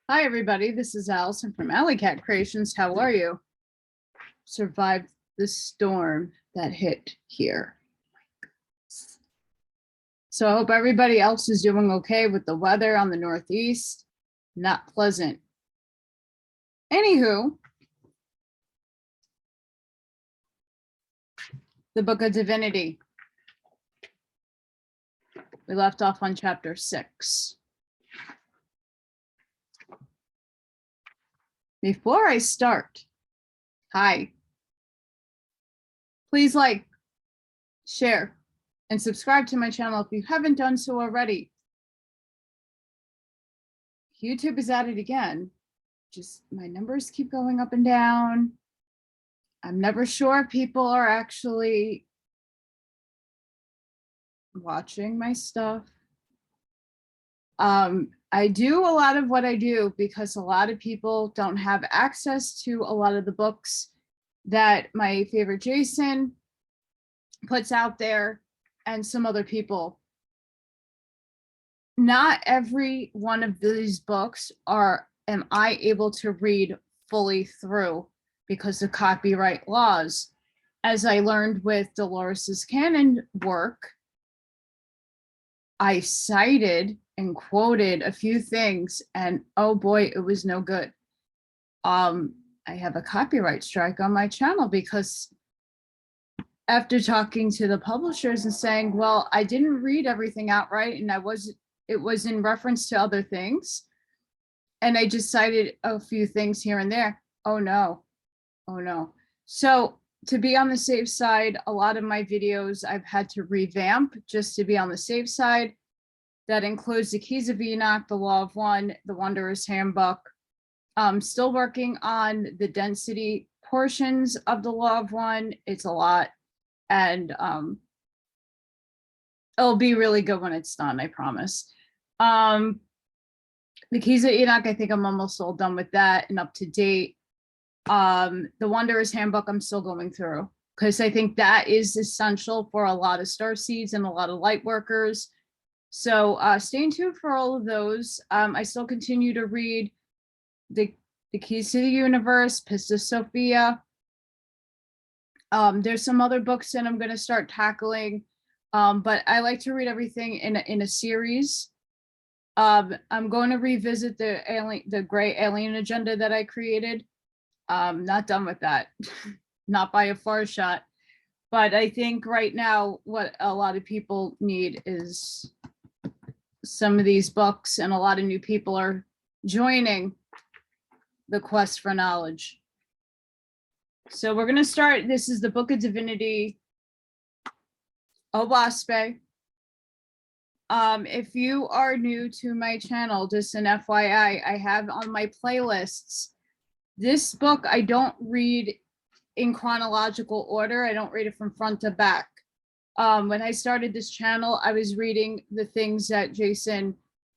Hi, everybody. This is Allison from Allykatkreations. How are you? Survived the storm that hit here. So I hope everybody else is doing okay with the weather on the Northeast. Not pleasant. Anywho, the Book of Divinity. We left off on chapter 6. Before I start, hi. Please like, share, and subscribe to my channel if you haven't done so already. YouTube is at it again. Just my numbers keep going up and down. I'm never sure if people are actually watching my stuff. I do a lot of what I do because a lot of people don't have access to a lot of the books that my favorite Jason puts out there and some other people. Not every one of these books am I able to read fully through because of copyright laws. As I learned with Dolores's canon work, I cited and quoted a few things, and oh boy, it was no good. I have a copyright strike on my channel because after talking to the publishers and saying, well, I didn't read everything outright, and it was in reference to other things, and I just cited a few things here and there. Oh no. So to be on the safe side, a lot of my videos I've had to revamp just to be on the safe side. That includes the Keys of Enoch, the Law of One, the Wanderer's Handbook. I'm still working on the density portions of the Law of One. It's a lot, and it'll be really good when it's done, I promise. The Keys of Enoch, I think I'm almost all done with that and up to date. The Wanderer's Handbook, I'm still going through because I think that is essential for a lot of starseeds and a lot of light workers. So stay tuned for all of those. I still continue to read the Keys to the Universe, Pistis Sophia. There's some other books that I'm going to start tackling, but I like to read everything in a series. I'm going to revisit the gray alien agenda that I created. Not done with that, not by a far shot. But I think right now what a lot of people need is some of these books, and a lot of new people are joining the quest for knowledge. So we're going to start. This is the Book of Divinity, Oahspe. If you are new to my channel, just an FYI, I have on my playlists. This book I don't read in chronological order. I don't read it from front to back. When I started this channel, I was reading the things that Jason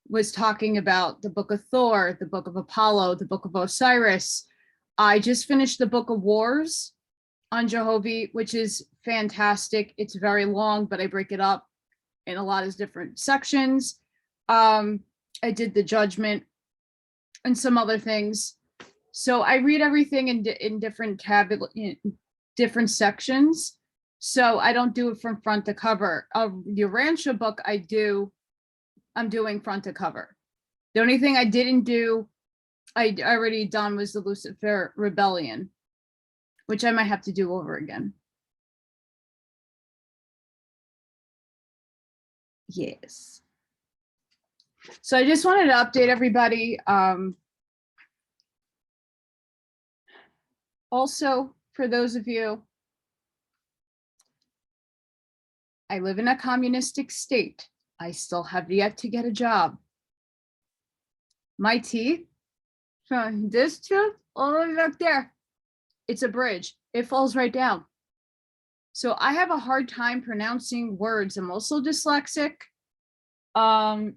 was talking about, the Book of Thor, the Book of Apollo, the Book of Osiris. I just finished the Book of Wars on Jehovah, which is fantastic. It's very long, but I break it up in a lot of different sections. I did the Judgment and some other things. So I read everything in different sections. So I don't do it from front to cover. The Urantia book I'm doing front to cover. The only thing I didn't do, I already done, was the Lucifer Rebellion, which I might have to do over again. Yes. So I just wanted to update everybody. Also, for those of you, I live in a communistic state. I still have yet to get a job. My teeth, from this tooth all the way back there, it's a bridge. It falls right down. So I have a hard time pronouncing words. I'm also dyslexic. And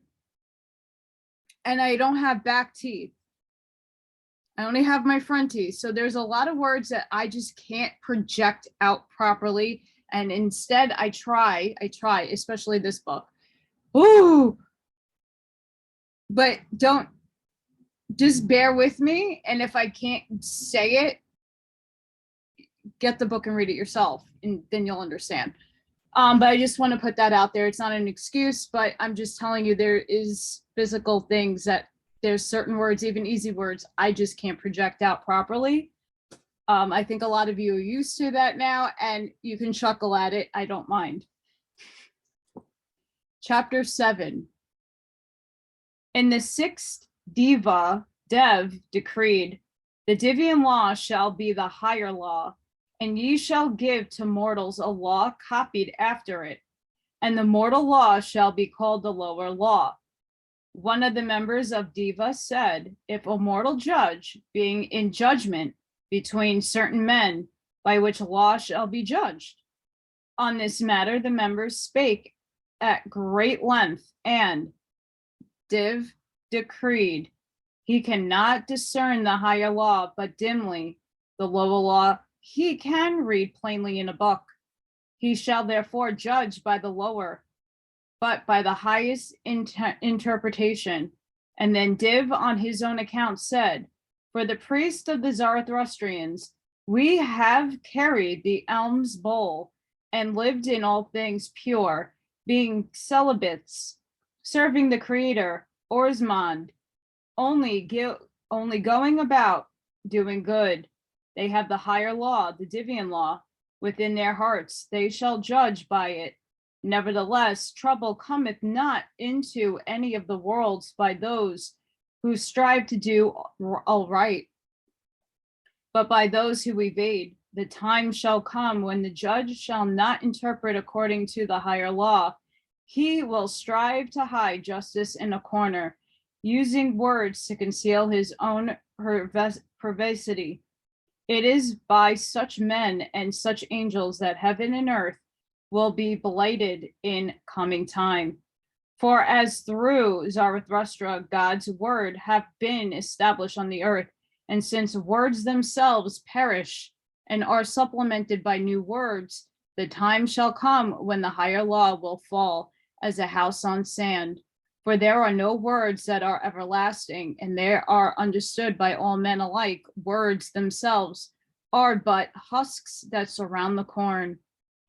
I don't have back teeth. I only have my front teeth. So there's a lot of words that I just can't project out properly. And instead I try, especially this book. Ooh, but don't just bear with me. And if I can't say it, get the book and read it yourself, and then you'll understand. But I just want to put that out there. It's not an excuse, but I'm just telling you there is physical things that there's certain words, even easy words, I just can't project out properly. I think a lot of you are used to that now, and you can chuckle at it. I don't mind. Chapter 7. In the 6th Dev decreed, the Divian law shall be the higher law, and ye shall give to mortals a law copied after it, and the mortal law shall be called the lower law. One of the members of Deva said, if a mortal judge, being in judgment between certain men, by which law shall be judged. On this matter, the members spake at great length, and Div decreed, he cannot discern the higher law, but dimly the lower law he can read plainly in a book. He shall therefore judge by the lower, but by the highest interpretation. And then Div on his own account said, for the priest of the Zarathustrians, we have carried the alms bowl and lived in all things pure, being celibates, serving the Creator, Oahspe, only going about doing good. They have the higher law, the Divian law, within their hearts. They shall judge by it. Nevertheless, trouble cometh not into any of the worlds by those who strive to do all right, but by those who evade. The time shall come when the judge shall not interpret according to the higher law. He will strive to hide justice in a corner, using words to conceal his own perversity. It is by such men and such angels that heaven and earth will be blighted in coming time. For as through Zarathustra, God's word have been established on the earth, and since words themselves perish and are supplemented by new words, the time shall come when the higher law will fall as a house on sand. For there are no words that are everlasting, and they are understood by all men alike. Words themselves are but husks that surround the corn.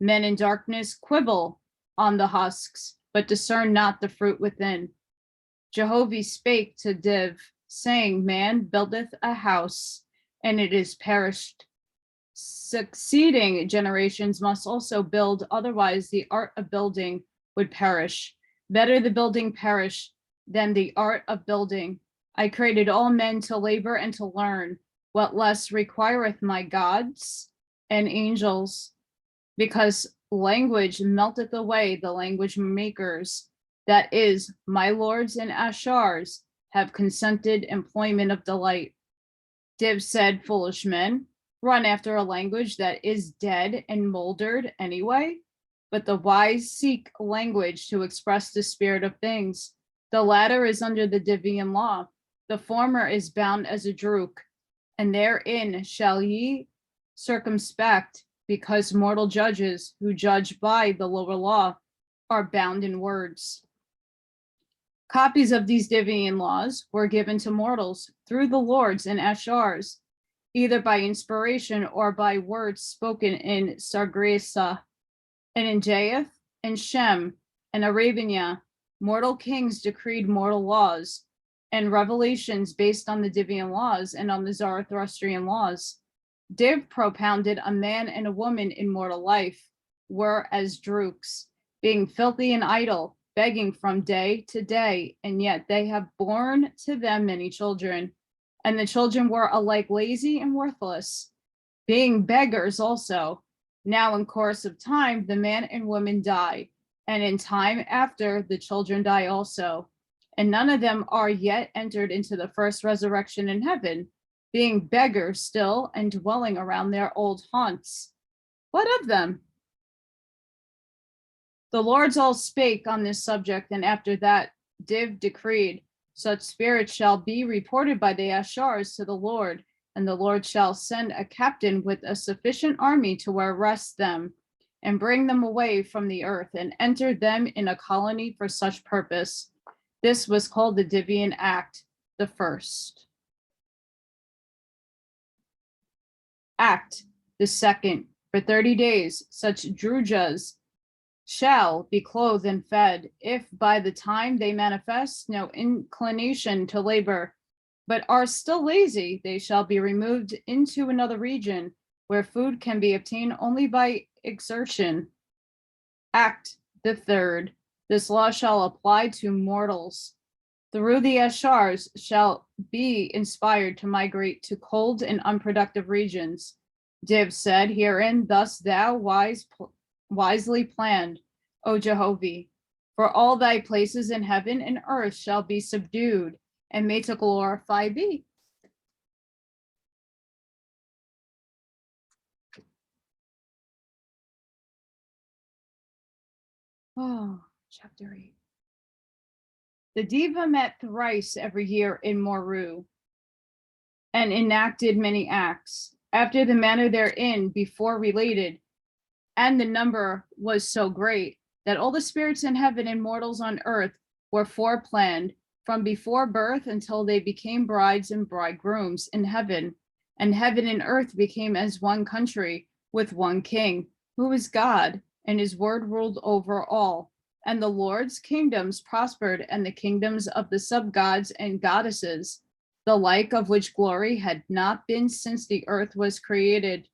Men in darkness quibble on the husks, but discern not the fruit within. Jehovah spake to Div, saying, man buildeth a house, and it is perished. Succeeding generations must also build, otherwise the art of building would perish. Better the building perish than the art of building. I created all men to labor and to learn. What less requireth my gods and angels? Because language melteth away the language makers, that is, my lords and ashars have consented employment of delight. Div said, foolish men, run after a language that is dead and moldered anyway, but the wise seek language to express the spirit of things. The latter is under the Divian law, the former is bound as a Druke, and therein shall ye circumspect, because mortal judges who judge by the lower law are bound in words. Copies of these Divian laws were given to mortals through the lords and ashars, either by inspiration or by words spoken in Sargresa, and in Japheth and Shem and Arabia. Mortal kings decreed mortal laws and revelations based on the Divian laws and on the Zarathustrian laws. Div propounded a man and a woman in mortal life were as Drukes, being filthy and idle, begging from day to day, and yet they have borne to them many children, and the children were alike lazy and worthless, being beggars also. Now in course of time, the man and woman die, and in time after, the children die also, and none of them are yet entered into the first resurrection in heaven, being beggars still and dwelling around their old haunts. What of them? The lords all spake on this subject, and after that Div decreed, such spirits shall be reported by the ashars to the Lord, and the Lord shall send a captain with a sufficient army to arrest them and bring them away from the earth and enter them in a colony for such purpose. This was called the Divian Act, the first. Act the second, for 30 days, such Drujas shall be clothed and fed, if by the time they manifest no inclination to labor, but are still lazy, they shall be removed into another region where food can be obtained only by exertion. Act the third, this law shall apply to mortals. Through the Ashars shall be inspired to migrate to cold and unproductive regions. Div said, herein thus thou wisely planned, O Jehovah, for all thy places in heaven and earth shall be subdued, and made to glorify thee. Oh, chapter 8. The Diva met thrice every year in Moru, and enacted many acts, after the manner therein before related, and the number was so great that all the spirits in heaven and mortals on earth were foreplanned from before birth until they became brides and bridegrooms in heaven, and heaven and earth became as one country with one king, who is God, and his word ruled over all. And the Lord's kingdoms prospered, and the kingdoms of the sub-gods and goddesses, the like of which glory had not been since the earth was created.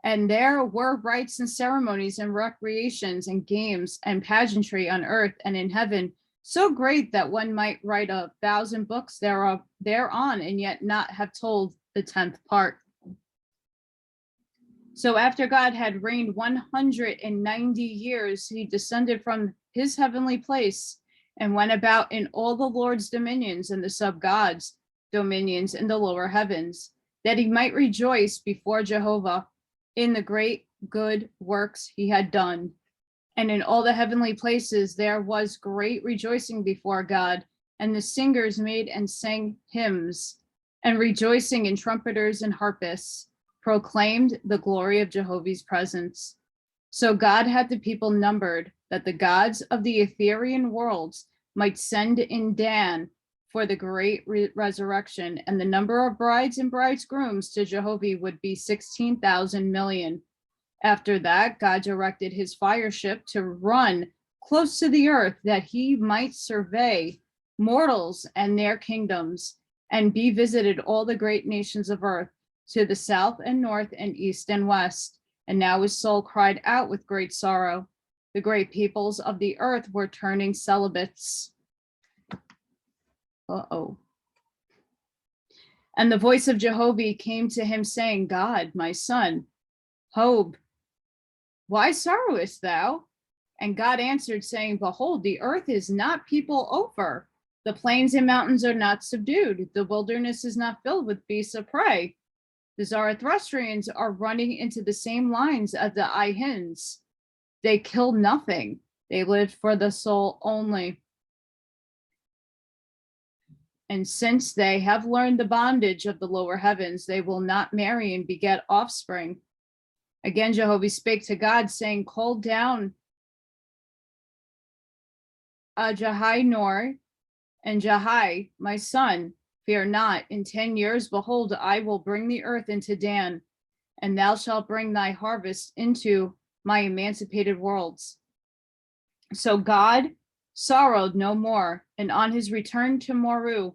And there were rites and ceremonies and recreations and games and pageantry on earth and in heaven, so great that one might write 1,000 books thereof thereon, and yet not have told the 10th part. So after God had reigned 190 years, he descended from his heavenly place and went about in all the Lord's dominions and the sub-gods' dominions in the lower heavens, that he might rejoice before Jehovah in the great good works he had done. And in all the heavenly places there was great rejoicing before God, and the singers made and sang hymns, and rejoicing in trumpeters and harpists proclaimed the glory of Jehovah's presence. So God had the people numbered, that the gods of the Etherian worlds might send in Dan for the great resurrection, and the number of brides and bridegrooms to Jehovah would be 16,000 million. After that, God directed his fire ship to run close to the earth, that he might survey mortals and their kingdoms, and be visited all the great nations of earth, to the south and north and east and west. And now his soul cried out with great sorrow. The great peoples of the earth were turning celibates. And the voice of Jehovah came to him, saying, God, my son, Job, why sorrowest thou? And God answered, saying, behold, the earth is not people over. The plains and mountains are not subdued. The wilderness is not filled with beasts of prey. The Zarathustrians are running into the same lines as the Ihins. They kill nothing. They live for the soul only. And since they have learned the bondage of the lower heavens, they will not marry and beget offspring. Again, Jehovah spake to God, saying, call down Jahai Nor and Jahai, my son, fear not. In 10 years, behold, I will bring the earth into Dan, and thou shalt bring thy harvest into my emancipated worlds. So God sorrowed no more, and on his return to Moru,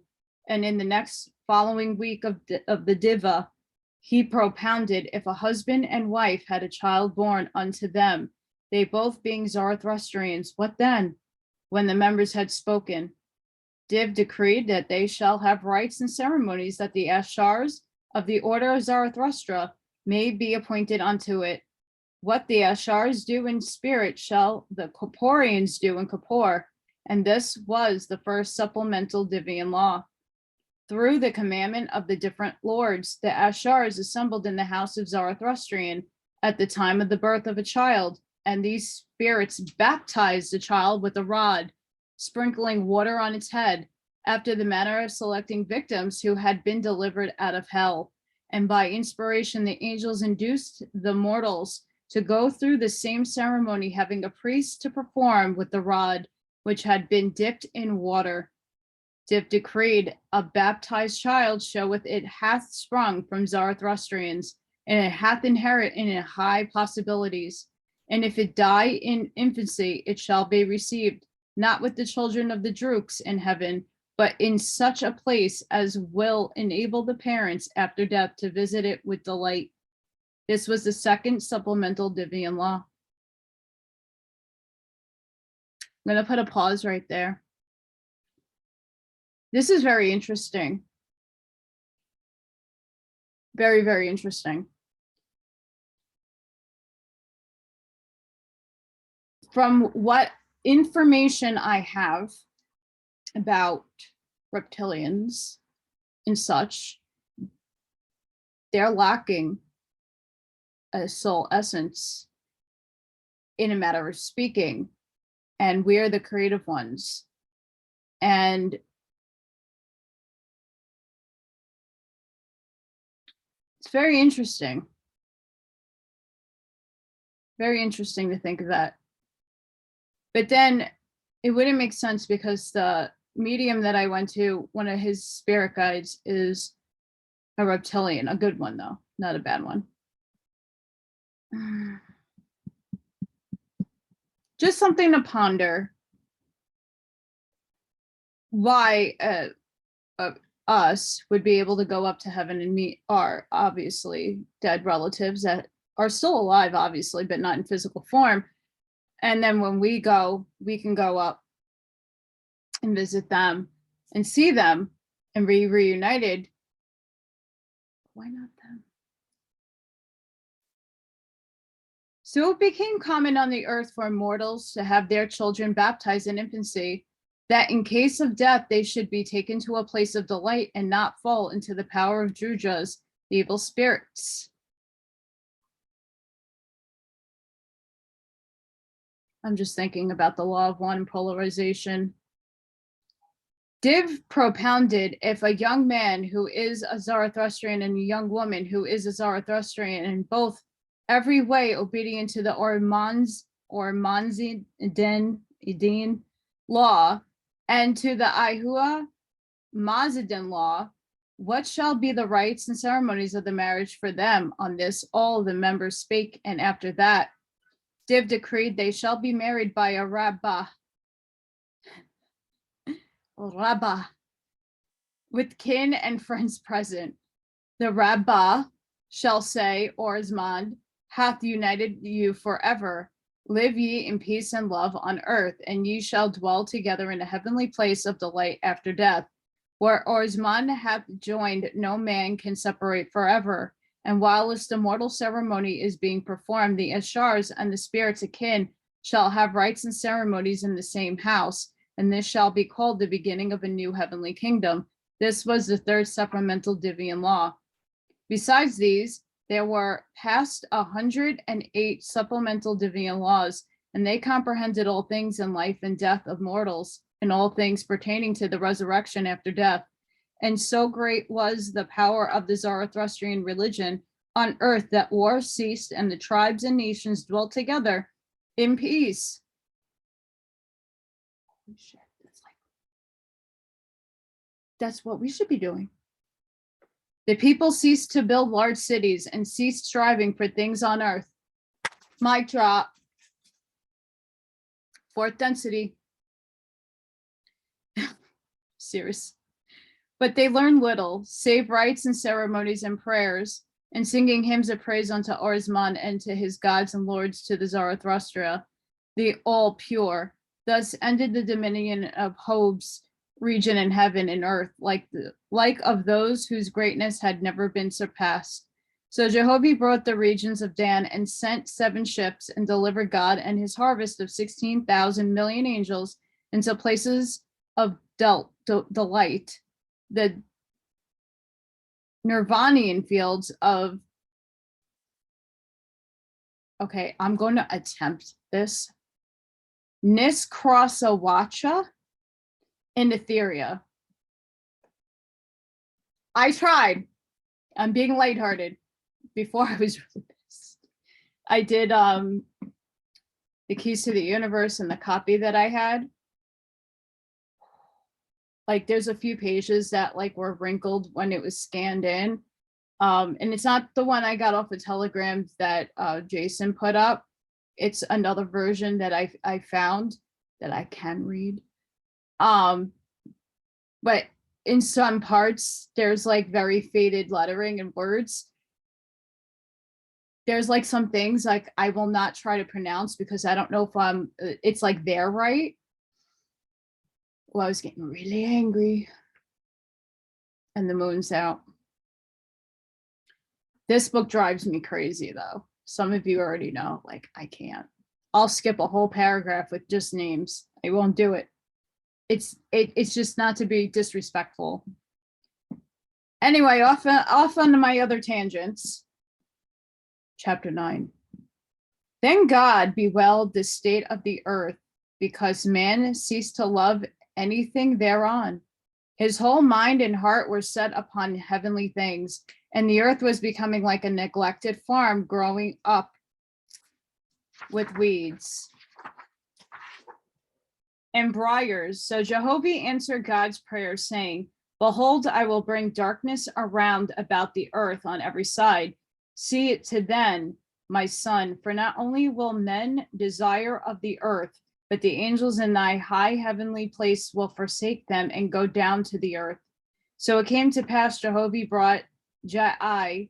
and in the next following week of the Diva, he propounded, if a husband and wife had a child born unto them, they both being Zarathustrians, what then? When the members had spoken, Div decreed that they shall have rites and ceremonies, that the Ashars of the order of Zarathustra may be appointed unto it. What the Ashars do in spirit shall the Corporeans do in corpore. And this was the first supplemental Divian law. Through the commandment of the different lords, the Ashars assembled in the house of Zarathustrian at the time of the birth of a child, and these spirits baptized the child with a rod, sprinkling water on its head, after the manner of selecting victims who had been delivered out of hell. And by inspiration, the angels induced the mortals to go through the same ceremony, having a priest to perform with the rod, which had been dipped in water. Div decreed, a baptized child showeth it hath sprung from Zarathustrians, and it hath inherit in it high possibilities. And if it die in infancy, it shall be received, not with the children of the Drukes in heaven, but in such a place as will enable the parents after death to visit it with delight. This was the second supplemental Divian law. I'm going to put a pause right there. This is very interesting. Very, very interesting. From what information I have about reptilians and such, they're lacking a soul essence, in a matter of speaking, and we're the creative ones. And it's very interesting. Very interesting to think of that. But then it wouldn't make sense because the medium that I went to, one of his spirit guides is a reptilian, a good one though, not a bad one. Just something to ponder. Why us would be able to go up to heaven and meet our obviously dead relatives that are still alive, obviously, but not in physical form. And then when we go, we can go up and visit them and see them and be reunited. Why not them? So it became common on the earth for mortals to have their children baptized in infancy, that in case of death, they should be taken to a place of delight and not fall into the power of Drujas, the evil spirits. I'm just thinking about the law of one polarization. Div propounded, if a young man who is a Zarathustrian and a young woman who is a Zarathustrian, and both every way obedient to the Ormanzidin law and to the Ihua Mazidin law, what shall be the rites and ceremonies of the marriage for them? On this, all the members spake, and after that, Div decreed they shall be married by a rabbah, with kin and friends present. The rabbah shall say, Oahspe hath united you forever. Live ye in peace and love on earth, and ye shall dwell together in a heavenly place of delight after death. Where Oahspe hath joined, no man can separate forever. And whilst the mortal ceremony is being performed, the Ashars and the spirits akin shall have rites and ceremonies in the same house, and this shall be called the beginning of a new heavenly kingdom. This was the third supplemental Divian law. Besides these, there were past 108 supplemental Divian laws, and they comprehended all things in life and death of mortals, and all things pertaining to the resurrection after death. And so great was the power of the Zarathustrian religion on earth that war ceased and the tribes and nations dwelt together in peace. Holy shit, that's what we should be doing. The people ceased to build large cities and ceased striving for things on earth. Mic drop. Fourth density. Serious. But they learned little, save rites and ceremonies and prayers, and singing hymns of praise unto Oahspe and to his gods and lords, to the Zarathustra, the all pure. Thus ended the dominion of Hobe's region in heaven and earth, like of those whose greatness had never been surpassed. So Jehovah brought the regions of Dan and sent 7 ships and delivered God and his harvest of 16,000 million angels into places of delight, the Nirvanian fields of, okay, I'm going to attempt this, Niskrasawacha in Etheria. I tried. I'm being lighthearted. Before I was really pissed. I did the Keys to the Universe and the copy that I had. like there's a few pages that like were wrinkled when it was scanned in. And it's not the one I got off of Telegram that Jason put up. It's another version that I found that I can read. But in some parts, there's like very faded lettering and words. There's like some things like I will not try to pronounce because I don't know if it's like they're right. Well, I was getting really angry. And the moon's out. This book drives me crazy though. Some of you already know, like I can't. I'll skip a whole paragraph with just names. I won't do it. It's just not to be disrespectful. Anyway, off onto my other tangents. Chapter 9. Then God bewailed the state of the earth, because man ceased to love anything thereon. His whole mind and heart were set upon heavenly things, and the earth was becoming like a neglected farm, growing up with weeds and briars. So Jehovah answered God's prayer, saying, Behold, I will bring darkness around about the earth on every side. See it to then, my son, for not only will men desire of the earth, but the angels in thy high heavenly place will forsake them and go down to the earth. So it came to pass, Jehovah brought Jai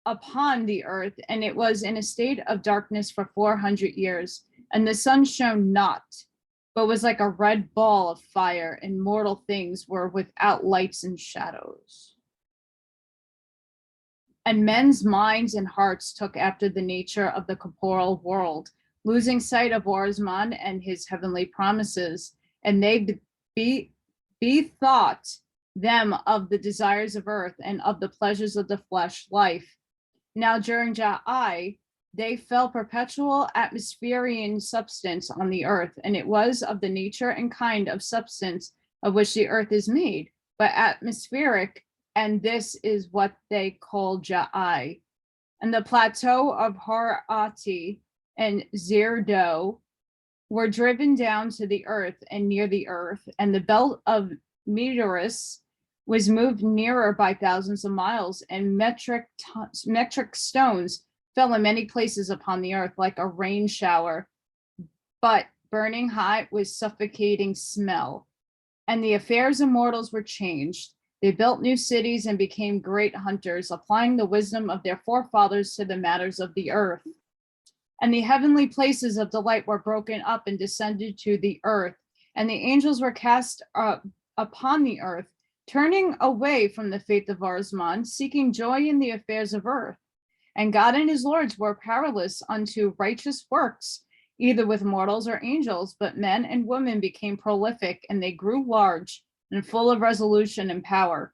upon the earth, and it was in a state of darkness for 400 years, and the sun shone not, but was like a red ball of fire, and mortal things were without lights and shadows. And men's minds and hearts took after the nature of the corporeal world, losing sight of Oahspe and his heavenly promises, and they bethought them of the desires of earth and of the pleasures of the flesh life. Now during Jai, they fell perpetual atmospherian substance on the earth, and it was of the nature and kind of substance of which the earth is made, but atmospheric, and this is what they call Jai. And the plateau of Harati and Zirdo were driven down to the earth and near the earth, and the belt of Meteorus was moved nearer by thousands of miles, and metric stones fell in many places upon the earth like a rain shower, but burning hot with suffocating smell. And the affairs of mortals were changed. They built new cities and became great hunters, applying the wisdom of their forefathers to the matters of the earth. And the heavenly places of delight were broken up and descended to the earth, and the angels were cast upon the earth, turning away from the faith of Oahspe, seeking joy in the affairs of earth. And God and his lords were powerless unto righteous works, either with mortals or angels, but men and women became prolific, and they grew large and full of resolution and power.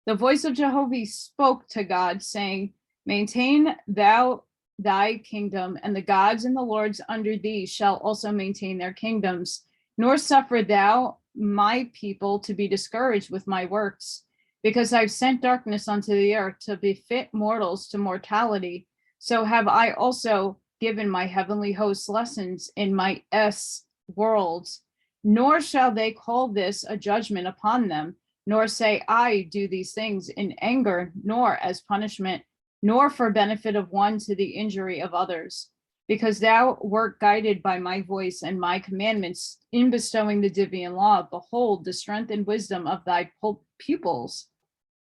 The voice of Jehovah spoke to God, saying, Maintain thou thy kingdom, and the gods and the lords under thee shall also maintain their kingdoms, nor suffer thou my people to be discouraged with my works, because I've sent darkness unto the earth to befit mortals to mortality. So have I also given my heavenly hosts lessons in my worlds, nor shall they call this a judgment upon them, nor say I do these things in anger, nor as punishment, nor for benefit of one to the injury of others. Because thou wert guided by my voice and my commandments in bestowing the divine law, behold the strength and wisdom of thy pupils.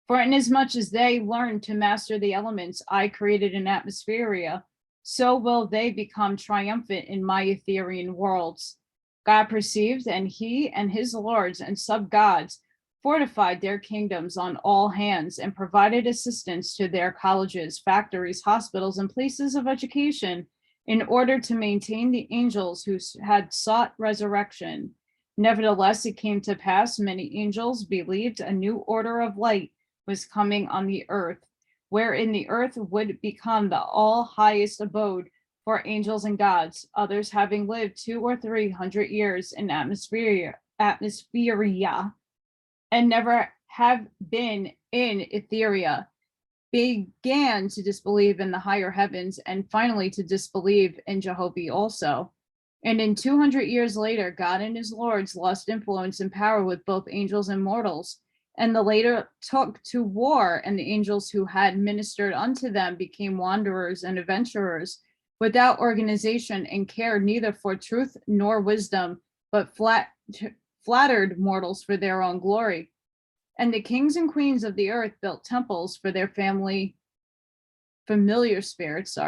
For inasmuch as they learned to master the elements I created in atmospheria, so will they become triumphant in my Etherean worlds. God perceived, and he and his lords and sub-gods fortified their kingdoms on all hands and provided assistance to their colleges, factories, hospitals, and places of education in order to maintain the angels who had sought resurrection. Nevertheless, it came to pass, many angels believed a new order of light was coming on the earth, wherein the earth would become the all highest abode for angels and gods, others having lived 200 or 300 years in atmospheria, and never have been in Etheria, began to disbelieve in the higher heavens, and finally to disbelieve in Jehovah also. And in 200 years later, God and his lords lost influence and power with both angels and mortals. And the later took to war, and the angels who had ministered unto them became wanderers and adventurers, without organization, and cared neither for truth nor wisdom, but flattered mortals for their own glory. And the kings and queens of the earth built temples for their familiar spirits,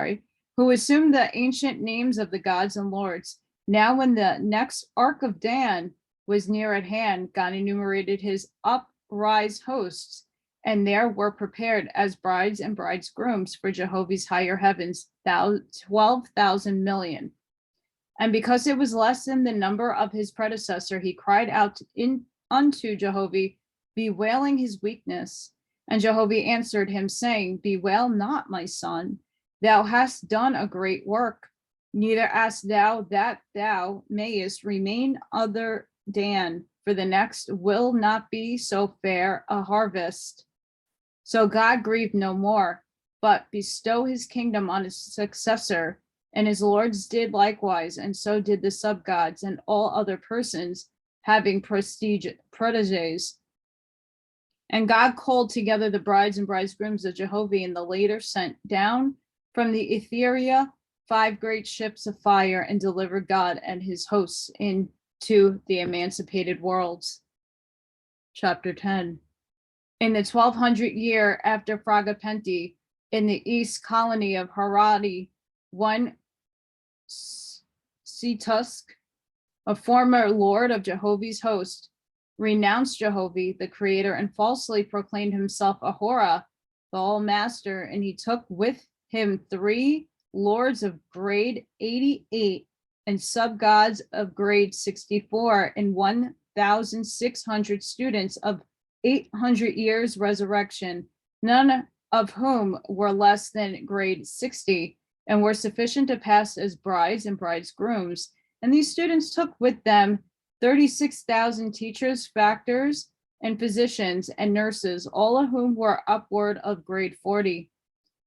who assumed the ancient names of the gods and lords. Now, when the next Ark of Dan was near at hand, God enumerated his uprise hosts, and there were prepared as brides and bridegrooms for Jehovah's higher heavens, 12,000 million. And because it was less than the number of his predecessor, he cried out unto Jehovah, bewailing his weakness. And Jehovah answered him, saying, bewail not, my son. Thou hast done a great work. Neither ask thou that thou mayest remain other than, for the next will not be so fair a harvest. So God grieved no more, but bestow his kingdom on his successor. And his lords did likewise, and so did the subgods and all other persons having proteges. And God called together the brides and bridegrooms of Jehovah, and the later sent down from the Etheria 5 great ships of fire, and delivered God and his hosts into the emancipated worlds. Chapter 10. In the 1200 year after Fragapenti, in the east colony of Haradi, one Setusk, a former lord of Jehovah's host, renounced Jehovah, the creator, and falsely proclaimed himself Ahura, the all-master, and he took with him 3 lords of grade 88 and sub-gods of grade 64 and 1,600 students of 800 years resurrection, none of whom were less than grade 60 and were sufficient to pass as brides and bridegrooms. And these students took with them 36,000 teachers, factors, and physicians and nurses, all of whom were upward of grade 40.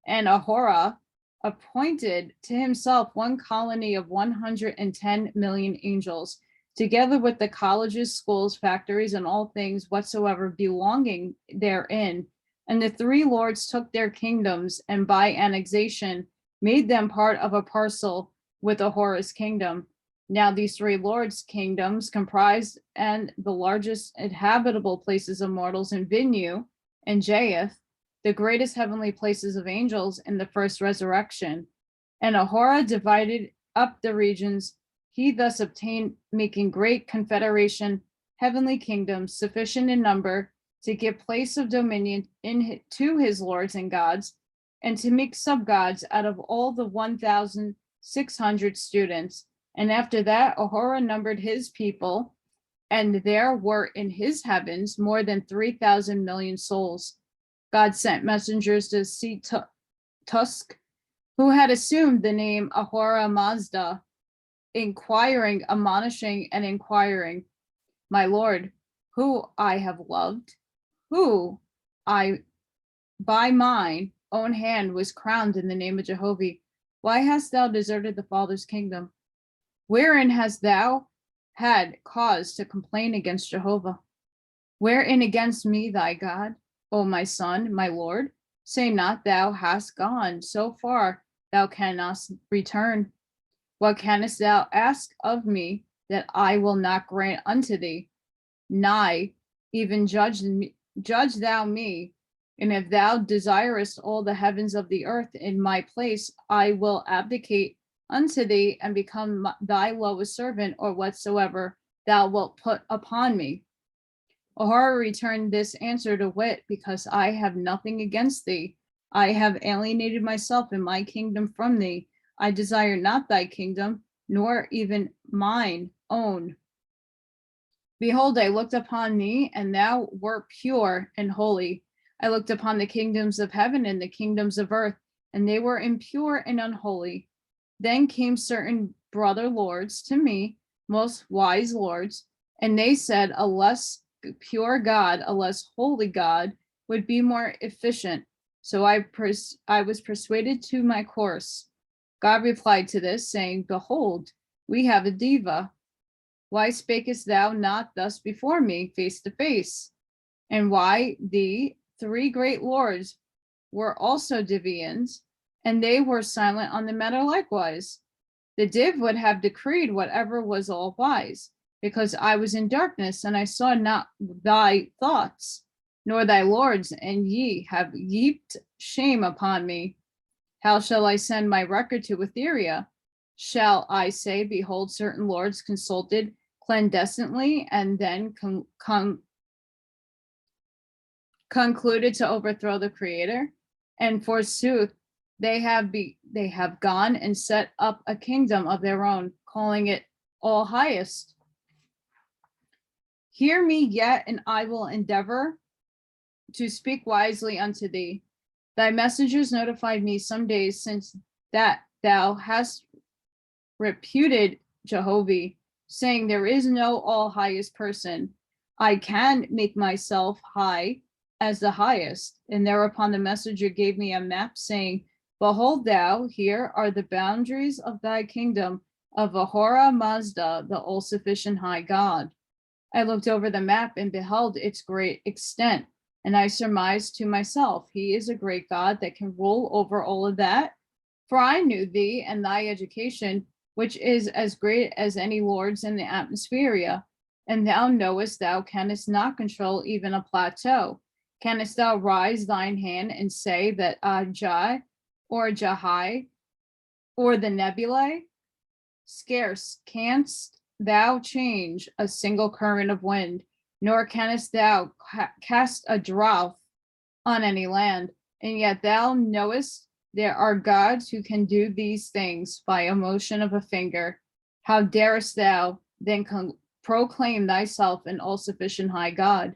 And Ahura appointed to himself one colony of 110 million angels, together with the colleges, schools, factories, and all things whatsoever belonging therein. And the 3 lords took their kingdoms, and by annexation made them part of a parcel with Ahura's kingdom. Now these 3 lords' kingdoms comprised and the largest inhabitable places of mortals in Vinu and Jaeth, the greatest heavenly places of angels in the first resurrection. And Ahura divided up the regions. He thus obtained, making great confederation, heavenly kingdoms, sufficient in number to give place of dominion to his lords and gods, and to make subgods out of all the 1,600 students. And after that, Ahura numbered his people, and there were in his heavens more than 3,000 million souls. God sent messengers to Setusk, who had assumed the name Ahura Mazda, inquiring, admonishing, and inquiring, my Lord, who I have loved, who I by mine own hand was crowned in the name of Jehovah, why hast thou deserted the Father's kingdom? Wherein hast thou had cause to complain against Jehovah? Wherein against me thy God, O my son, my Lord? Say not thou hast gone so far, thou canst return. What canst thou ask of me that I will not grant unto thee? Nay, even judge thou me, and if thou desirest all the heavens of the earth in my place, I will abdicate unto thee and become thy lowest servant, or whatsoever thou wilt put upon me. Ahura returned this answer to wit, because I have nothing against thee. I have alienated myself and my kingdom from thee. I desire not thy kingdom, nor even mine own. Behold, I looked upon thee, and thou wert pure and holy. I looked upon the kingdoms of heaven and the kingdoms of earth, and they were impure and unholy. Then came certain brother lords to me, most wise lords, and they said, a less pure God, a less holy God would be more efficient. So I was persuaded to my course. God replied to this, saying, behold, We have a diva. Why spakest thou not thus before me, face to face? And why the 3 great lords were also Divians, and they were silent on the matter likewise. The Div would have decreed whatever was all wise, because I was in darkness, and I saw not thy thoughts, nor thy lords, and ye have heaped shame upon me. How shall I send my record to Etheria? Shall I say, behold, certain lords consulted clandestinely, and then concluded to overthrow the Creator? And forsooth, they have gone and set up a kingdom of their own, calling it all highest. Hear me yet, and I will endeavor to speak wisely unto thee. Thy messengers notified me some days since that thou hast reputed Jehovah, saying there is no all highest person. I can make myself high as the highest. And thereupon the messenger gave me a map, saying, behold thou, here are the boundaries of thy kingdom of Ahura Mazda, the all-sufficient high God. I looked over the map and beheld its great extent, and I surmised to myself, he is a great God that can rule over all of that. For I knew thee and thy education, which is as great as any lords in the atmosphere. And thou knowest thou canst not control even a plateau. Canst thou rise thine hand and say that Ajah or Jahai or the nebulae? Scarce canst thou change a single current of wind, nor canst thou cast a drought on any land. And yet thou knowest there are gods who can do these things by a motion of a finger. How darest thou then proclaim thyself an all-sufficient high God?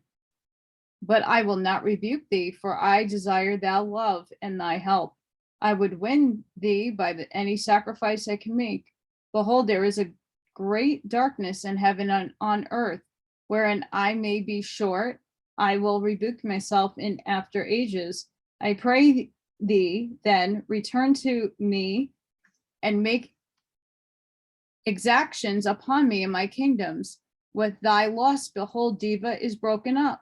But I will not rebuke thee, for I desire thy love and thy help. I would win thee by any sacrifice I can make. Behold, there is a great darkness in heaven and on earth, wherein I may be short. I will rebuke myself in after ages. I pray thee, then return to me and make exactions upon me and my kingdoms. With thy loss, behold, Diva is broken up.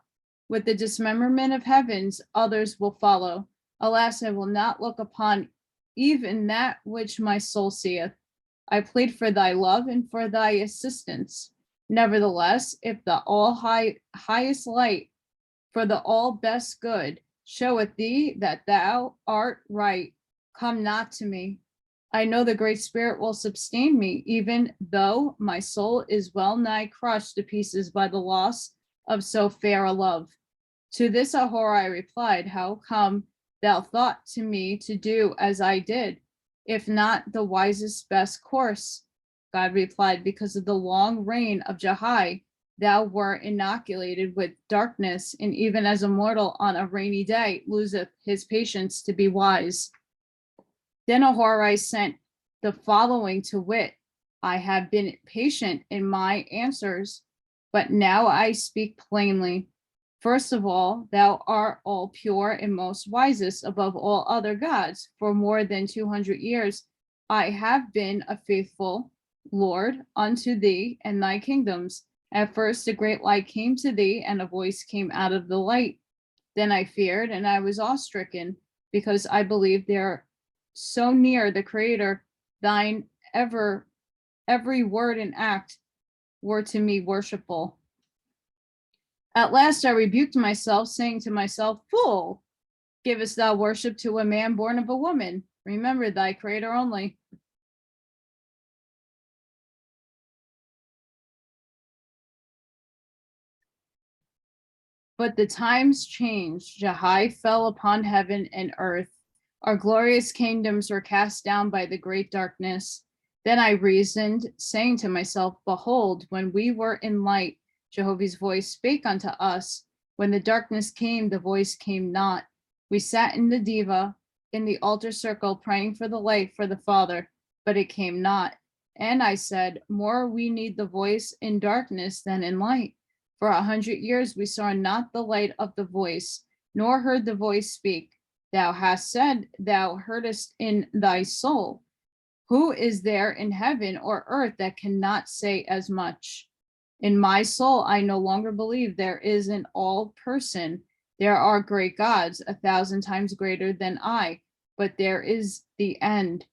With the dismemberment of heavens, others will follow. Alas, I will not look upon even that which my soul seeth. I plead for thy love and for thy assistance. Nevertheless, if the highest light for the all best good showeth thee that thou art right, come not to me. I know the Great Spirit will sustain me, even though my soul is well nigh crushed to pieces by the loss of so fair a love. To this Ahura I replied, how come thou thought to me to do as I did, if not the wisest best course? God replied, because of the long reign of Jahai, thou wert inoculated with darkness, and even as a mortal on a rainy day loseth his patience to be wise. Then Ahura sent the following to wit, I have been patient in my answers, but now I speak plainly. First of all, thou art all pure and most wisest above all other gods. For more than 200 years, I have been a faithful Lord unto thee and thy kingdoms. At first, a great light came to thee, and a voice came out of the light. Then I feared, and I was awe-stricken, because I believed there so near the Creator, thine every word and act were to me worshipful. At last I rebuked myself, saying to myself, fool, givest thou worship to a man born of a woman? Remember thy Creator only. But the times changed. Jahai fell upon heaven and earth. Our glorious kingdoms were cast down by the great darkness. Then I reasoned, saying to myself, behold, when we were in light, Jehovah's voice spake unto us. When the darkness came, the voice came not. We sat in the diva, in the altar circle, praying for the light for the Father, but it came not. And I said, more we need the voice in darkness than in light. For 100 years we saw not the light of the voice, nor heard the voice speak. Thou hast said, thou heardest in thy soul. Who is there in heaven or earth that cannot say as much? In my soul, I no longer believe there is an all person. There are great gods, 1,000 times greater than I, but there is the end.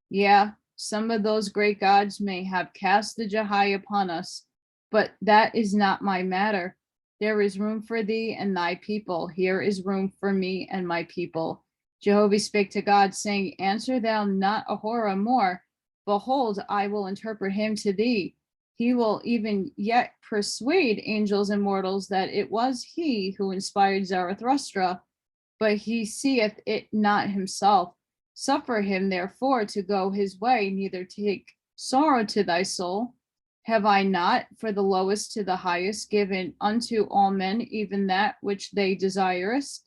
Yeah, some of those great gods may have cast the Jahai upon us, but that is not my matter. There is room for thee and thy people. Here is room for me and my people. Jehovah spake to God, saying, answer thou not Ahura more. Behold, I will interpret him to thee. He will even yet persuade angels and mortals that it was he who inspired Zarathustra, but he seeth it not himself. Suffer him therefore to go his way, neither take sorrow to thy soul. Have I not, for the lowest to the highest, given unto all men even that which they desirest?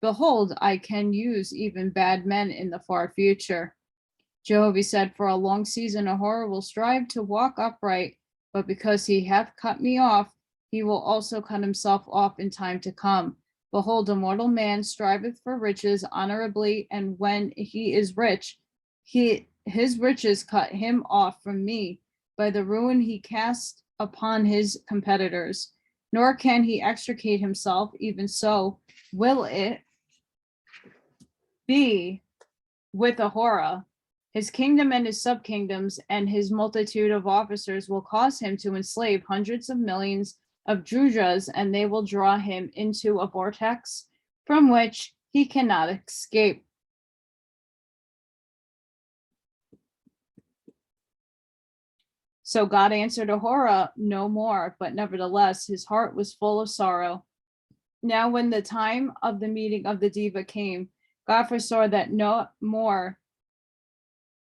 Behold, I can use even bad men in the far future. Jehovah said, for a long season Ahura will strive to walk upright, but because he hath cut me off, he will also cut himself off in time to come. Behold, a mortal man striveth for riches honorably, and when he is rich, his riches cut him off from me by the ruin he cast upon his competitors. Nor can he extricate himself, even so will it be with Ahura. His kingdom and his subkingdoms and his multitude of officers will cause him to enslave hundreds of millions of Drujas, and they will draw him into a vortex from which he cannot escape. So God answered Ahura no more, but nevertheless his heart was full of sorrow. Now when the time of the meeting of the Diva came, God foresaw that no more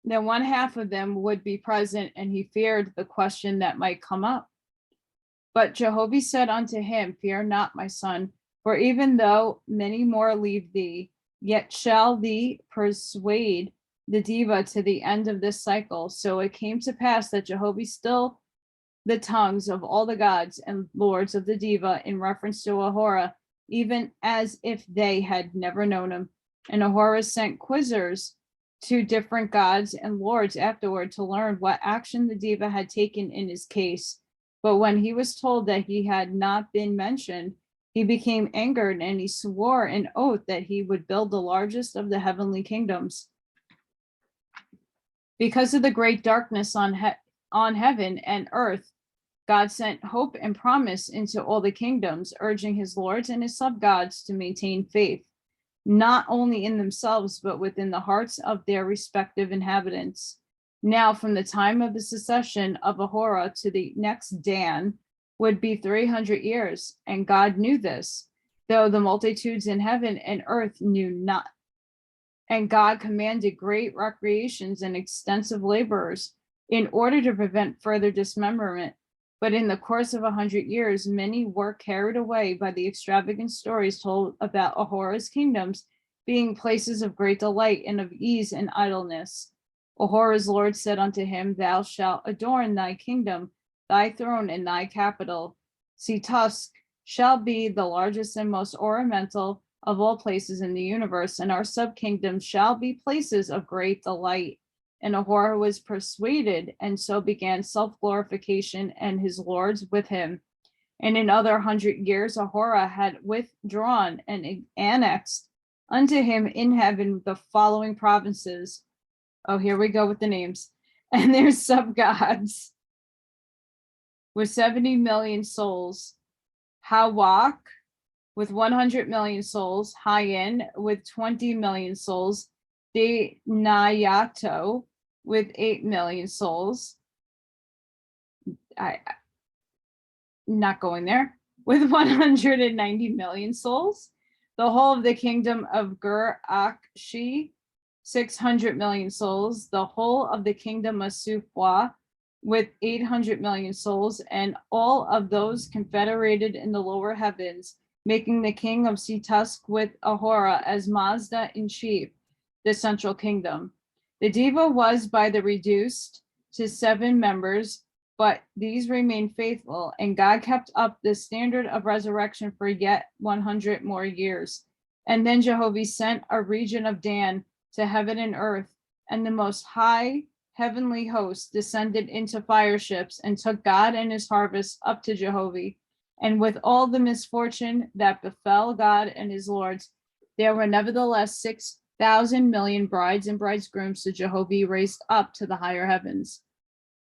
than one half of them would be present, and he feared the question that might come up. But Jehovah said unto him, fear not, my son, for even though many more leave thee, yet shall thee persuade the Diva to the end of this cycle. So it came to pass that Jehovah stilled the tongues of all the gods and lords of the Diva in reference to Ahura, even as if they had never known him. And Ahura sent quizzers to different gods and lords afterward to learn what action the Diva had taken in his case. But when he was told that he had not been mentioned, he became angered, and he swore an oath that he would build the largest of the heavenly kingdoms. Because of the great darkness on heaven and earth, God sent hope and promise into all the kingdoms, urging his lords and his sub-gods to maintain faith, not only in themselves, but within the hearts of their respective inhabitants. Now, from the time of the secession of Ahura to the next Dan would be 300 years, and God knew this, though the multitudes in heaven and earth knew not. And God commanded great recreations and extensive laborers in order to prevent further dismemberment. But in the course of 100 years, many were carried away by the extravagant stories told about Ahura's kingdoms being places of great delight and of ease and idleness. Ahura's Lord said unto him, thou shalt adorn thy kingdom, thy throne, and thy capital. Tusk shall be the largest and most ornamental of all places in the universe, and our sub-kingdoms shall be places of great delight. And Ahura was persuaded, and so began self-glorification, and his lords with him. And in other 100 years, Ahura had withdrawn and annexed unto him in heaven the following provinces. Oh, here we go with the names. And their sub-gods with 70 million souls. Hawak with 100 million souls. Hayin with 20 million souls. De Nayato with 8 million souls. I'm not going there. With 190 million souls. The whole of the kingdom of Gur-Akshi, 600 million souls. The whole of the kingdom of Sufwa with 800 million souls, and all of those confederated in the lower heavens, making the king of Tusk with Ahura as Mazda in chief, the central kingdom. The Diva was by the reduced to 7 members, but these remained faithful, and God kept up the standard of resurrection for yet 100 more years. And then Jehovah sent a region of Dan to heaven and earth, and the Most High heavenly hosts descended into fire ships and took God and his harvest up to Jehovah. And with all the misfortune that befell God and his lords, there were nevertheless 6,000 million brides and bridegrooms to Jehovah raised up to the higher heavens.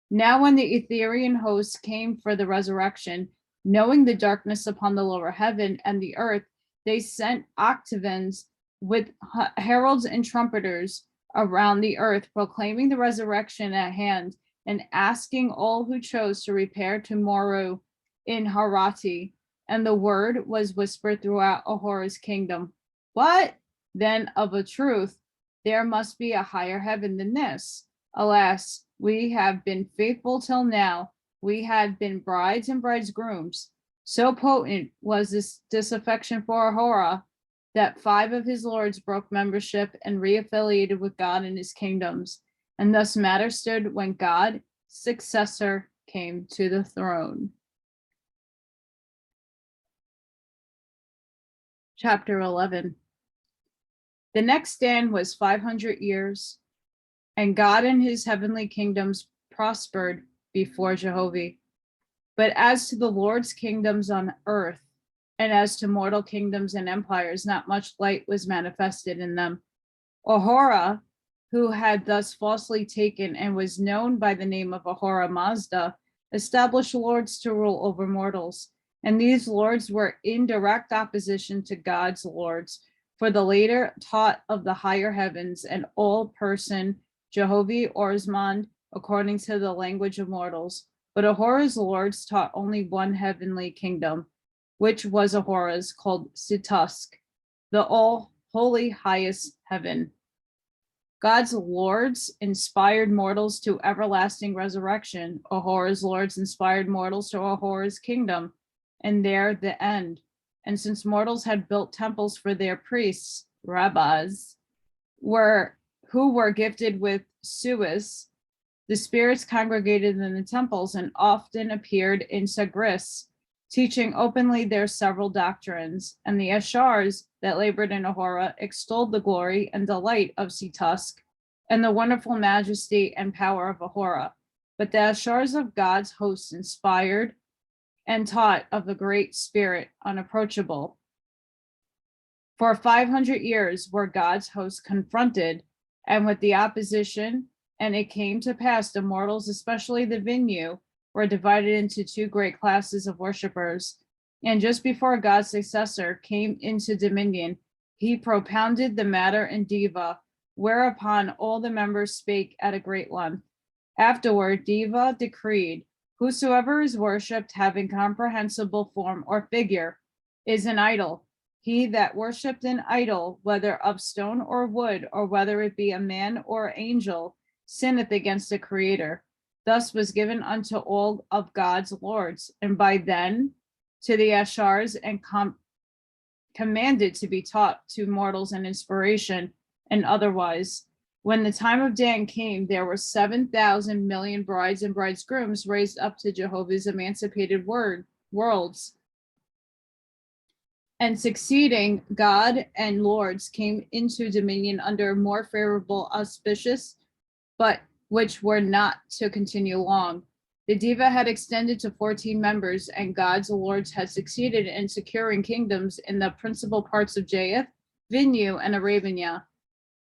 Now when the Etherian hosts came for the resurrection, knowing the darkness upon the lower heaven and the earth, they sent octavens with heralds and trumpeters around the earth, proclaiming the resurrection at hand and asking all who chose to repair to Moru in Harati. And the word was whispered throughout Ahora's kingdom. What then of a truth, there must be a higher heaven than this. Alas, we have been faithful till now. We had been brides and bridegrooms. So potent was this disaffection for Ahura that 5 of his lords broke membership and reaffiliated with God in his kingdoms. And thus matters stood when God's successor came to the throne. Chapter 11. The next stand was 500 years, and God and his heavenly kingdoms prospered before Jehovah. But as to the Lord's kingdoms on earth, and as to mortal kingdoms and empires, not much light was manifested in them. Ahura, who had thus falsely taken and was known by the name of Ahura Mazda, established lords to rule over mortals. And these lords were in direct opposition to God's lords, for the later taught of the higher heavens and all person Jehovah Orsmond, according to the language of mortals. But Ahura's lords taught only one heavenly kingdom, which was Ahura's, called Situsk, the all-holy highest heaven. God's lords inspired mortals to everlasting resurrection. Ahura's lords inspired mortals to Ahura's kingdom, and there the end. And since mortals had built temples for their priests, rabbis, who were gifted with suis, the spirits congregated in the temples and often appeared in sagris, teaching openly their several doctrines. And the Ashars that labored in Ahura extolled the glory and delight of Situsk and the wonderful majesty and power of Ahura. But the Ashars of God's hosts inspired and taught of the great spirit unapproachable. For 500 years were God's hosts confronted and with the opposition, and it came to pass the mortals, especially the Venmo, were divided into 2 great classes of worshippers. And just before God's successor came into dominion, he propounded the matter in Diva, whereupon all the members spake at a great length. Afterward, Diva decreed, whosoever is worshipped having comprehensible form or figure is an idol. He that worshipped an idol, whether of stone or wood, or whether it be a man or angel, sinneth against the Creator. Thus was given unto all of God's lords, and by then to the Ashars, and commanded to be taught to mortals in inspiration and otherwise. When the time of Dan came, there were 7,000 million brides and bridegrooms raised up to Jehovah's emancipated worlds. And succeeding God and lords came into dominion under more favorable auspicious, but which were not to continue long. The Diva had extended to 14 members, and God's lords had succeeded in securing kingdoms in the principal parts of Jaith, Venmo, and Arabia.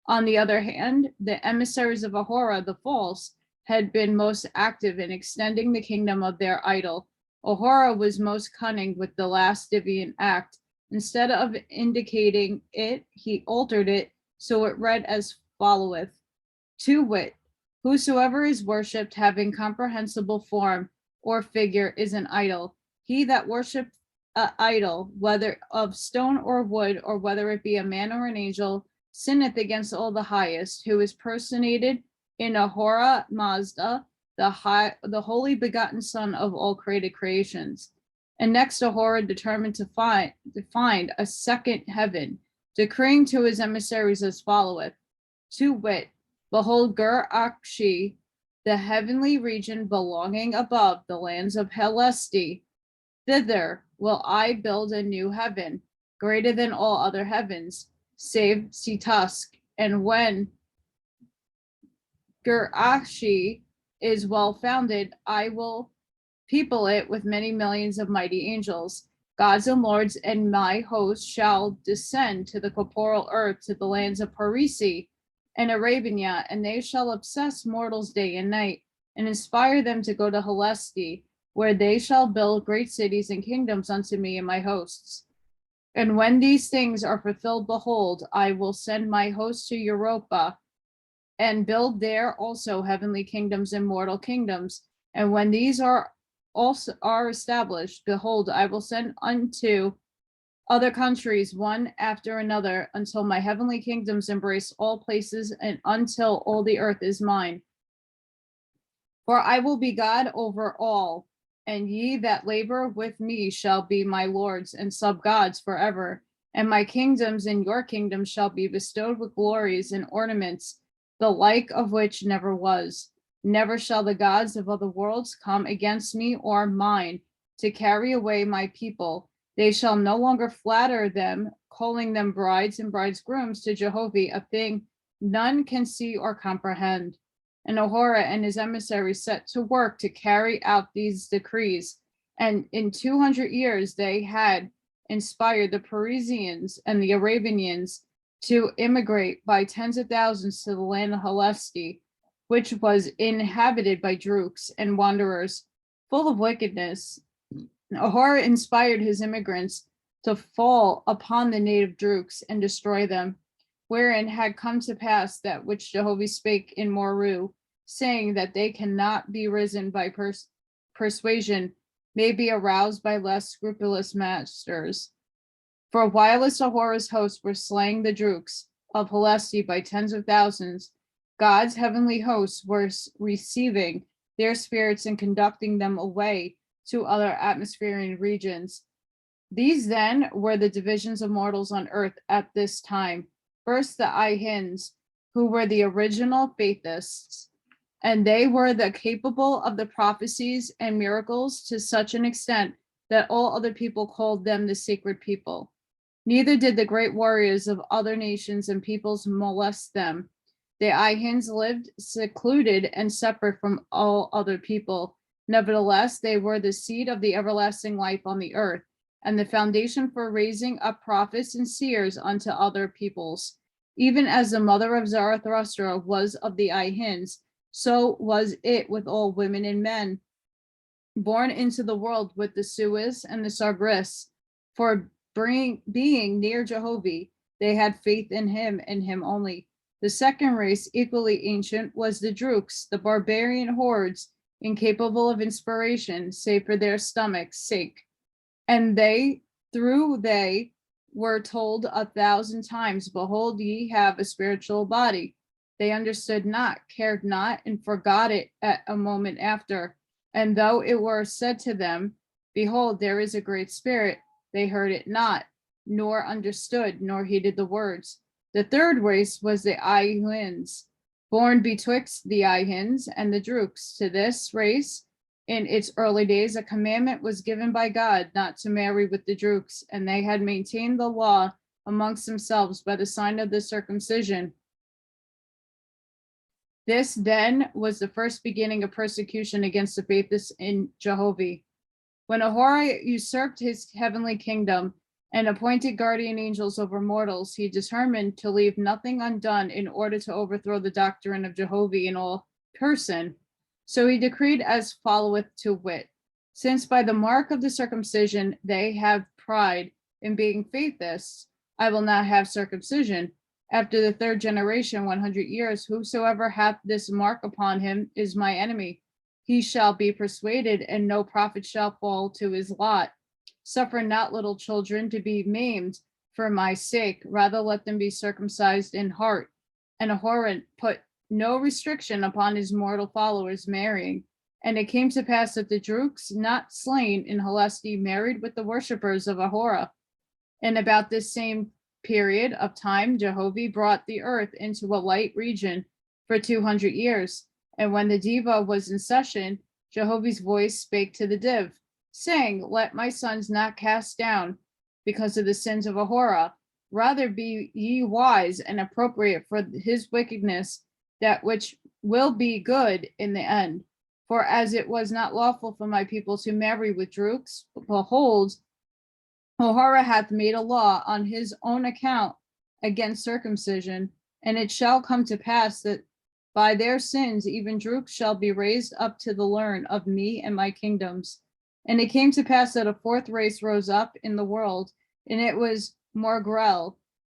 On the other hand, the emissaries of Ahura, the false, had been most active in extending the kingdom of their idol. Ahura was most cunning with the last deviant act. Instead of indicating it, he altered it, so it read as followeth, to wit, whosoever is worshipped having comprehensible form or figure is an idol. He that worshipped an idol, whether of stone or wood, or whether it be a man or an angel, sinneth against all the highest, who is personated in Ahura Mazda, the holy begotten son of all created creations. And next Ahura determined to find a second heaven, decreeing to his emissaries as followeth, to wit, behold, Gur Akshi, the heavenly region belonging above the lands of Helesti, thither will I build a new heaven, greater than all other heavens, save Situsk. And when Oahspe is well founded, I will people it with many millions of mighty angels. Gods and lords and my host shall descend to the corporeal earth, to the lands of Parisi and Arabia, and they shall obsess mortals day and night, and inspire them to go to Allykatkreations, where they shall build great cities and kingdoms unto me and my hosts. And when these things are fulfilled, behold, I will send my host to Europa, and build there also heavenly kingdoms and mortal kingdoms. And when these are established, behold, I will send unto other countries one after another, until my heavenly kingdoms embrace all places, and until all the earth is mine. For I will be God over all, and ye that labor with me shall be my lords and sub-gods forever. And my kingdoms and your kingdoms shall be bestowed with glories and ornaments, the like of which never was. Never shall the gods of other worlds come against me or mine, to carry away my people. They shall no longer flatter them, calling them brides and bridegrooms to Jehovah, a thing none can see or comprehend. And Ahura and his emissaries set to work to carry out these decrees. And in 200 years, they had inspired the Parisians and the Arabians to immigrate by tens of thousands to the land of Allykatkreations, which was inhabited by Drukes and wanderers, full of wickedness. Ahura inspired his immigrants to fall upon the native Drukes and destroy them, wherein had come to pass that which Jehovah spake in Moru, saying that they cannot be risen by persuasion, may be aroused by less scrupulous masters. For whilst Ahura's hosts were slaying the Drukes of Allykatkreations by tens of thousands, God's heavenly hosts were receiving their spirits and conducting them away to other atmospheric regions. These then were the divisions of mortals on earth at this time. First, the Ihins, who were the original faithists, and they were the capable of the prophecies and miracles to such an extent that all other people called them the sacred people. Neither did the great warriors of other nations and peoples molest them. The Ihins lived secluded and separate from all other people. Nevertheless, they were the seed of the everlasting life on the earth, and the foundation for raising up prophets and seers unto other peoples. Even as the mother of Zarathustra was of the Ihins, so was it with all women and men born into the world with the Suis and the Sargris. For being near Jehovah, they had faith in him and him only. The second race, equally ancient, was the Drukes, the barbarian hordes, incapable of inspiration, save for their stomachs' sake. And they were told 1,000 times, behold, ye have a spiritual body. They understood not, cared not, and forgot it at a moment after. And though it were said to them, behold, there is a great spirit, they heard it not, nor understood, nor heeded the words. The third race was the Ihins, born betwixt the Ihins and the Drukes. To this race, in its early days, a commandment was given by God not to marry with the Drukes, and they had maintained the law amongst themselves by the sign of the circumcision. This then was the first beginning of persecution against the faithless in Jehovah. When Ahura usurped his heavenly kingdom and appointed guardian angels over mortals, he determined to leave nothing undone in order to overthrow the doctrine of Jehovah in all person. So he decreed as followeth, to wit, since by the mark of the circumcision they have pride in being faithists, I will not have circumcision. After the third generation, 100 years, whosoever hath this mark upon him is my enemy. He shall be persuaded, and no prophet shall fall to his lot. Suffer not little children to be maimed for my sake, rather let them be circumcised in heart. And Ahura put no restriction upon his mortal followers marrying. And it came to pass that the Drukes not slain in Allykatkreations married with the worshippers of Ahura. And about this same period of time, Jehovah brought the earth into a light region for 200 years. And when the Diva was in session, Jehovah's voice spake to the Div, saying, let my sons not cast down because of the sins of Ahura. Rather be ye wise and appropriate for his wickedness, that which will be good in the end. For as it was not lawful for my people to marry with Drukes, behold, Ohara hath made a law on his own account against circumcision, and it shall come to pass that by their sins even Drukes shall be raised up to the learn of me and my kingdoms. And it came to pass that a fourth race rose up in the world, and it was Morgrel,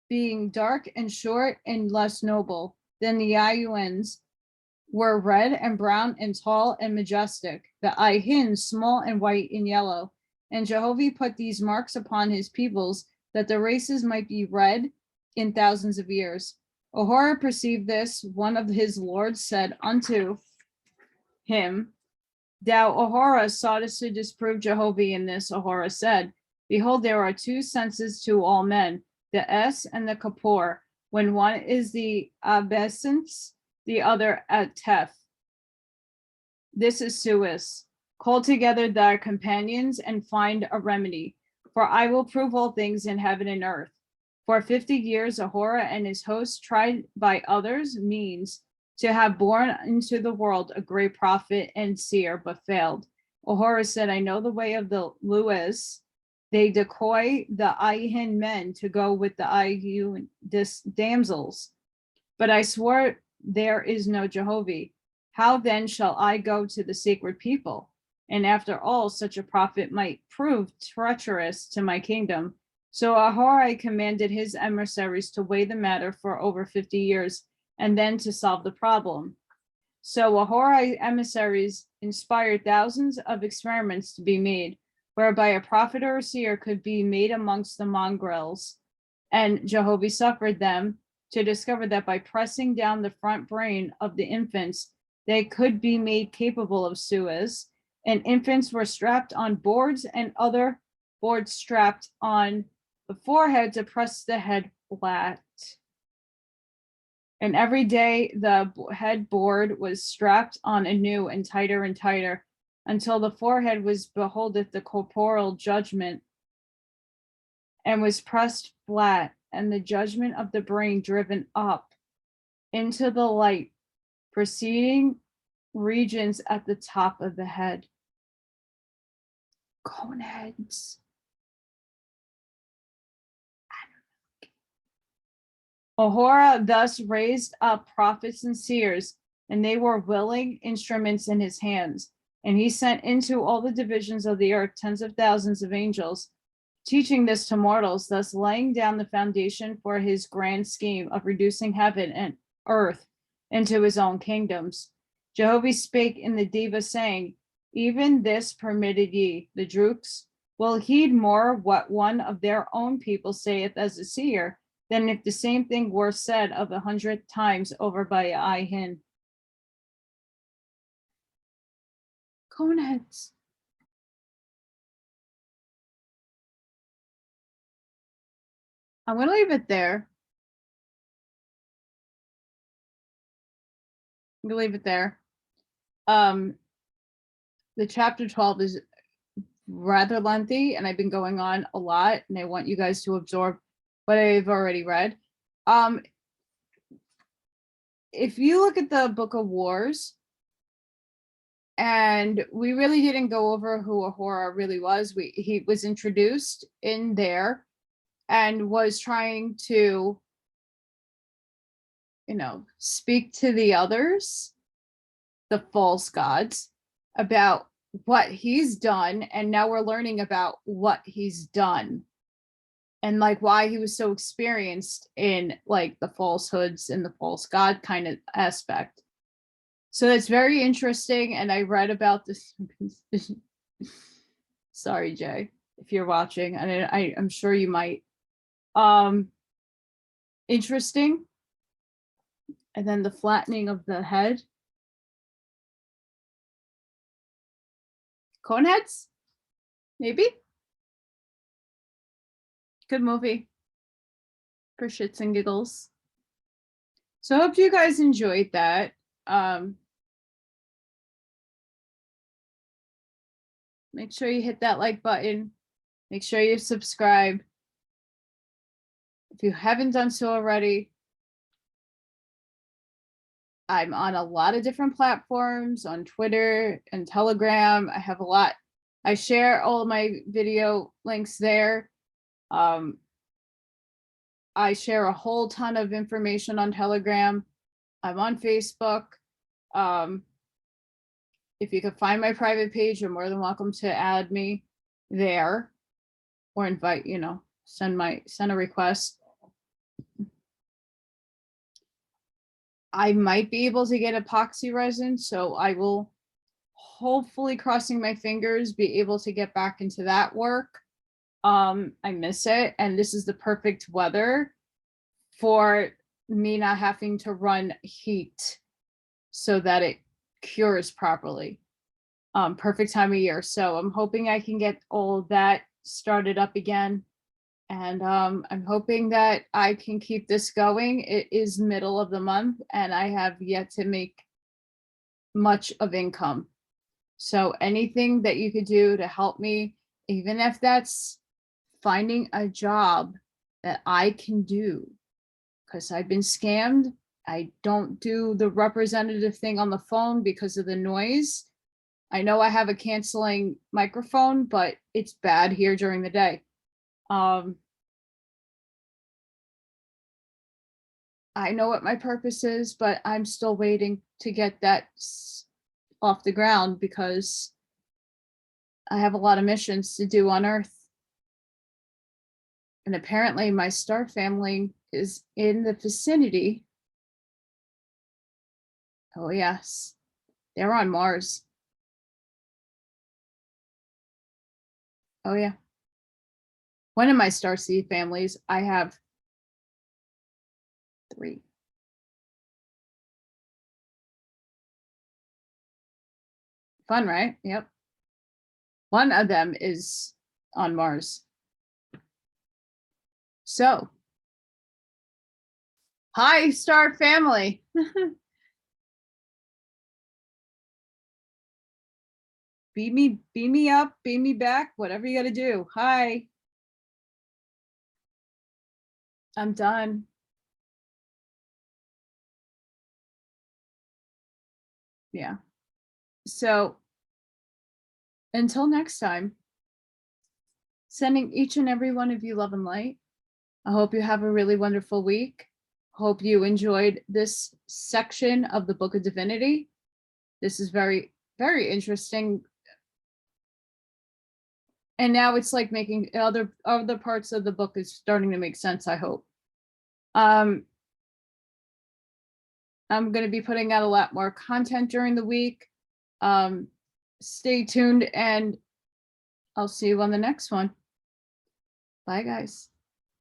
being dark and short and less noble than the Iuans, were red and brown and tall and majestic, the Ihins small and white and yellow. And Jehovah put these marks upon his peoples, that the races might be read in thousands of years. Ohara perceived this. One of his lords said unto him, Thou, Ohara, soughtest to disprove Jehovah in this. Ohara said, Behold, there are two senses to all men, the Es and the Kapor, when one is the Abescence, the other at Teth. This is Suis. Call together thy companions and find a remedy, for I will prove all things in heaven and earth. For 50 years, Ahura and his hosts tried by others' means to have born into the world a great prophet and seer, but failed. Ahura said, I know the way of the Luis. They decoy the Ihin men to go with the Ihu damsels. But I swore there is no Jehovah. How then shall I go to the sacred people? And after all, such a prophet might prove treacherous to my kingdom. So Ahura commanded his emissaries to weigh the matter for over 50 years, and then to solve the problem. So Ahura emissaries inspired thousands of experiments to be made, whereby a prophet or a seer could be made amongst the mongrels. And Jehovah suffered them to discover that by pressing down the front brain of the infants, they could be made capable of Suis, and infants were strapped on boards and other boards strapped on the forehead to press the head flat. And every day the headboard was strapped on anew and tighter, until the forehead was beholdeth the corporal judgment, and was pressed flat, and the judgment of the brain driven up into the light, preceding regions at the top of the head. Cone heads. Ahura thus raised up prophets and seers, and they were willing instruments in his hands. And he sent into all the divisions of the earth tens of thousands of angels, teaching this to mortals, thus laying down the foundation for his grand scheme of reducing heaven and earth into his own kingdoms. Jehovah spake in the Diva, saying, Even this permitted ye, the Drukes, will heed more what one of their own people saith as a seer, than if the same thing were said of 100 times over by Ihin. Coneheads. I'm going to leave it there. I'm going to leave it there. The chapter 12 is rather lengthy, and I've been going on a lot, and I want you guys to absorb what I've already read. If you look at the Book of Wars, and we really didn't go over who Ahura really was. He was introduced in there and was trying to, speak to the others, the false gods, about what he's done. And now we're learning about what he's done and why he was so experienced in the falsehoods and the false god kind of aspect. So that's very interesting. And I read about this. Sorry, Jay, if you're watching, and I'm sure you might. Interesting. And then the flattening of the head. Coneheads? Maybe. Good movie. For shits and giggles. So I hope you guys enjoyed that. Make sure you hit that like button. Make sure you subscribe. If you haven't done so already, I'm on a lot of different platforms, on Twitter and Telegram. I have a lot. I share all of my video links there. I share a whole ton of information on Telegram. I'm on Facebook. If you could find my private page, you're more than welcome to add me there or invite, send a request. I might be able to get epoxy resin, so I will, hopefully crossing my fingers, be able to get back into that work. I miss it, and this is the perfect weather for me not having to run heat so that it cures properly. Perfect time of year. So I'm hoping I can get all that started up again. And I'm hoping that I can keep this going. It is middle of the month and I have yet to make much of income. So anything that you could do to help me, even if that's finding a job that I can do, because I've been scammed. I don't do the representative thing on the phone because of the noise. I know I have a canceling microphone, but it's bad here during the day. I know what my purpose is, but I'm still waiting to get that off the ground because I have a lot of missions to do on Earth. And apparently my star family is in the vicinity. Oh yes, they're on Mars. Oh yeah. One of my starseed families, I have 3. Fun, right? Yep. One of them is on Mars. So, hi, star family. Beam me up, beam me back, whatever you got to do. Hi. I'm done. Yeah. So until next time, sending each and every one of you love and light. I hope you have a really wonderful week. Hope you enjoyed this section of the Book of Divinity. This is very, very interesting. And now it's like making other parts of the book is starting to make sense, I hope. I'm going to be putting out a lot more content during the week. Stay tuned and I'll see you on the next one. Bye, guys.